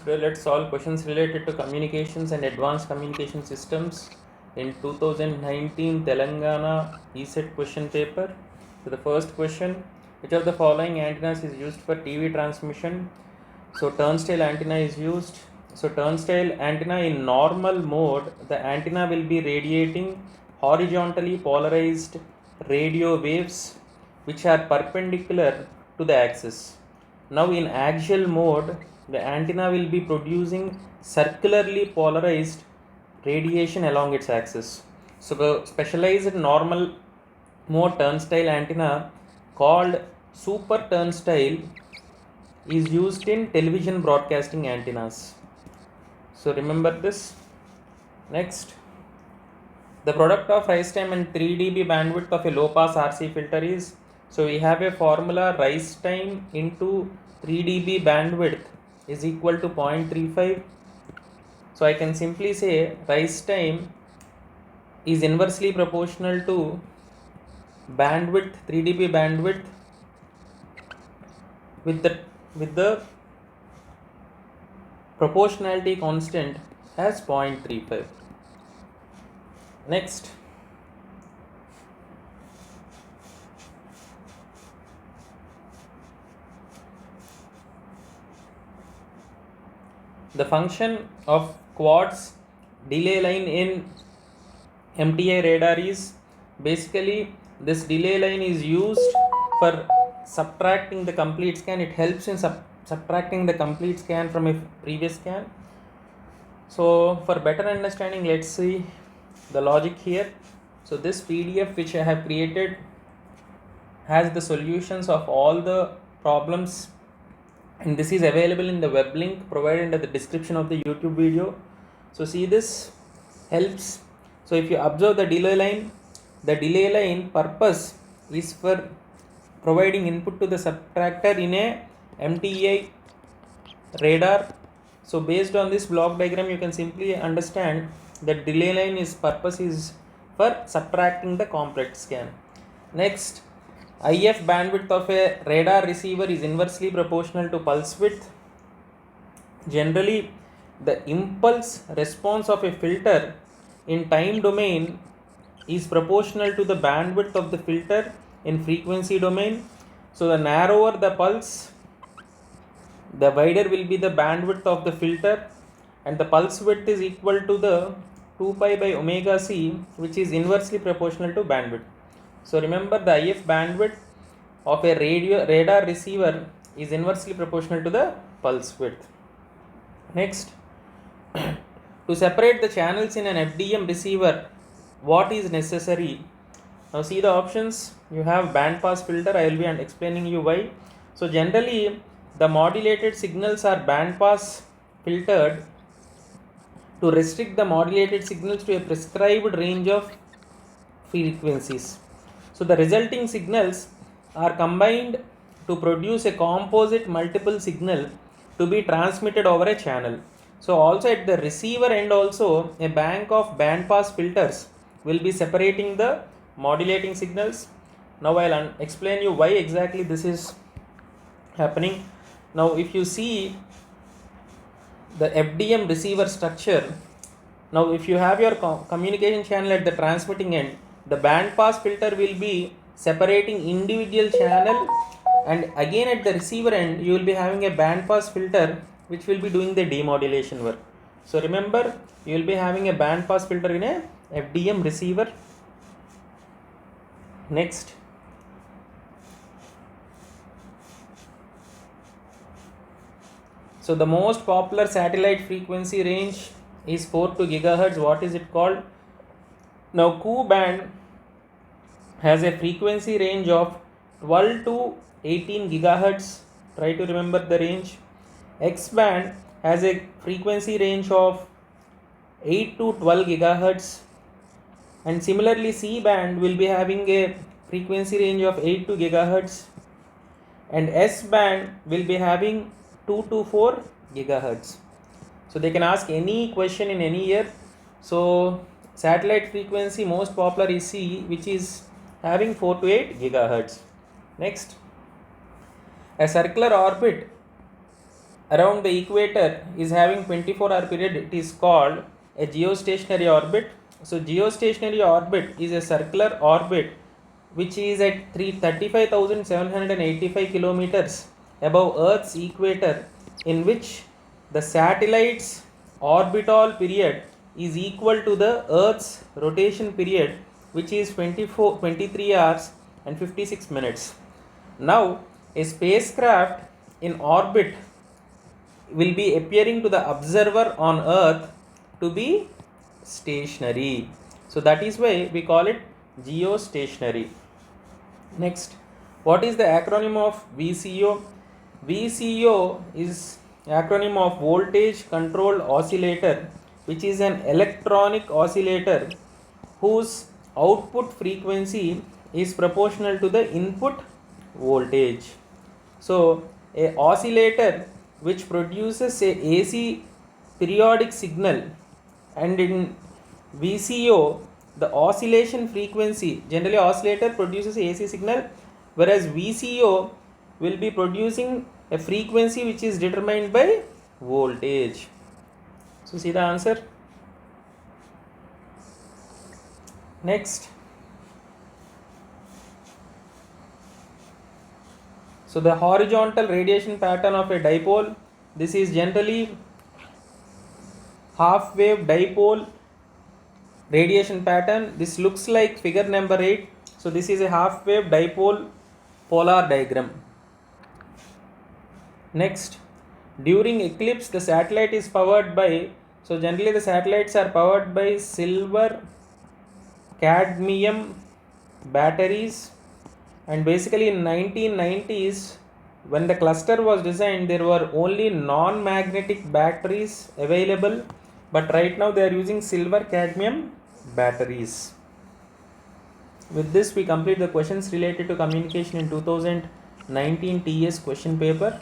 Today let's solve questions related to communications and advanced communication systems in 2019 Telangana ESET question paper. So the first question, which of the following antennas is used for TV transmission? So turnstile antenna is used. So turnstile antenna in normal mode, the antenna will be radiating horizontally polarized radio waves which are perpendicular to the axis. Now in axial mode, the antenna will be producing circularly polarized radiation along its axis. So the specialized normal mode turnstile antenna called super turnstile is used in television broadcasting antennas. So remember this. Next, the product of rise time and 3 dB bandwidth of a low pass RC filter is, so we have a formula, rise time into 3 dB bandwidth is equal to 0.35. So I can simply say rise time is inversely proportional to bandwidth, 3 dB bandwidth with the proportionality constant as 0.35. Next, the function of quartz delay line in MTI radar is, basically this delay line is used for subtracting the complete scan. It helps in subtracting the complete scan from a previous scan. So for better understanding, let's see the logic here. So this PDF which I have created has the solutions of all the problems, and this is available in the web link provided in the description of the YouTube video. So see, this helps. So if you observe the delay line purpose is for providing input to the subtractor in a MTI radar. So based on this block diagram, you can simply understand that delay line purpose is for subtracting the complex scan. Next, IF bandwidth of a radar receiver is inversely proportional to pulse width. Generally, the impulse response of a filter in time domain is proportional to the bandwidth of the filter in frequency domain. So the narrower the pulse, the wider will be the bandwidth of the filter, and the pulse width is equal to the 2 pi by omega c, which is inversely proportional to bandwidth. So remember, the IF bandwidth of a radar receiver is inversely proportional to the pulse width. Next, to separate the channels in an FDM receiver, what is necessary? Now see the options. You have band pass filter. I will be explaining you why. So generally, the modulated signals are band pass filtered to restrict the modulated signals to a prescribed range of frequencies. So the resulting signals are combined to produce a composite multiple signal to be transmitted over a channel. So also at the receiver end also, a bank of band pass filters will be separating the modulating signals. Now I'll explain you why exactly this is happening. Now if you see the FDM receiver structure, now if you have your communication channel at the transmitting end, the band pass filter will be separating individual channel, and again at the receiver end you will be having a band pass filter which will be doing the demodulation work. So remember, you will be having a band pass filter in a FDM receiver. Next, so the most popular satellite frequency range is 4 to gigahertz. What is it called? Now Ku band has a frequency range of 12 to 18 gigahertz. Try to remember the range. X band has a frequency range of 8 to 12 gigahertz, and similarly C band will be having a frequency range of 8 to gigahertz, and S band will be having 2 to 4 gigahertz. So they can ask any question in any year. So satellite frequency most popular is C, which is having 4 to 8 gigahertz. Next, a circular orbit around the equator is having 24-hour period, it is called a geostationary orbit. So geostationary orbit is a circular orbit which is at 35,785 kilometers above Earth's equator, in which the satellite's orbital period is equal to the Earth's rotation period, which is 23 hours and 56 minutes. Now, a spacecraft in orbit will be appearing to the observer on Earth to be stationary. So that is why we call it geostationary. Next, what is the acronym of VCO? VCO is acronym of voltage controlled oscillator, which is an electronic oscillator whose output frequency is proportional to the input voltage. So a oscillator which produces a AC periodic signal, and in VCO the oscillation frequency, generally oscillator produces AC signal, whereas VCO will be producing a frequency which is determined by voltage. So see the answer. Next, so the horizontal radiation pattern of a dipole, this is generally half wave dipole radiation pattern. This looks like figure number 8. So this is a half wave dipole polar diagram. Next, during eclipse the satellite is powered by, so generally the satellites are powered by silver cadmium batteries, and basically in 1990s when the cluster was designed there were only non-magnetic batteries available, but right now they are using silver cadmium batteries. With this we complete the questions related to communication in 2019 TS question paper.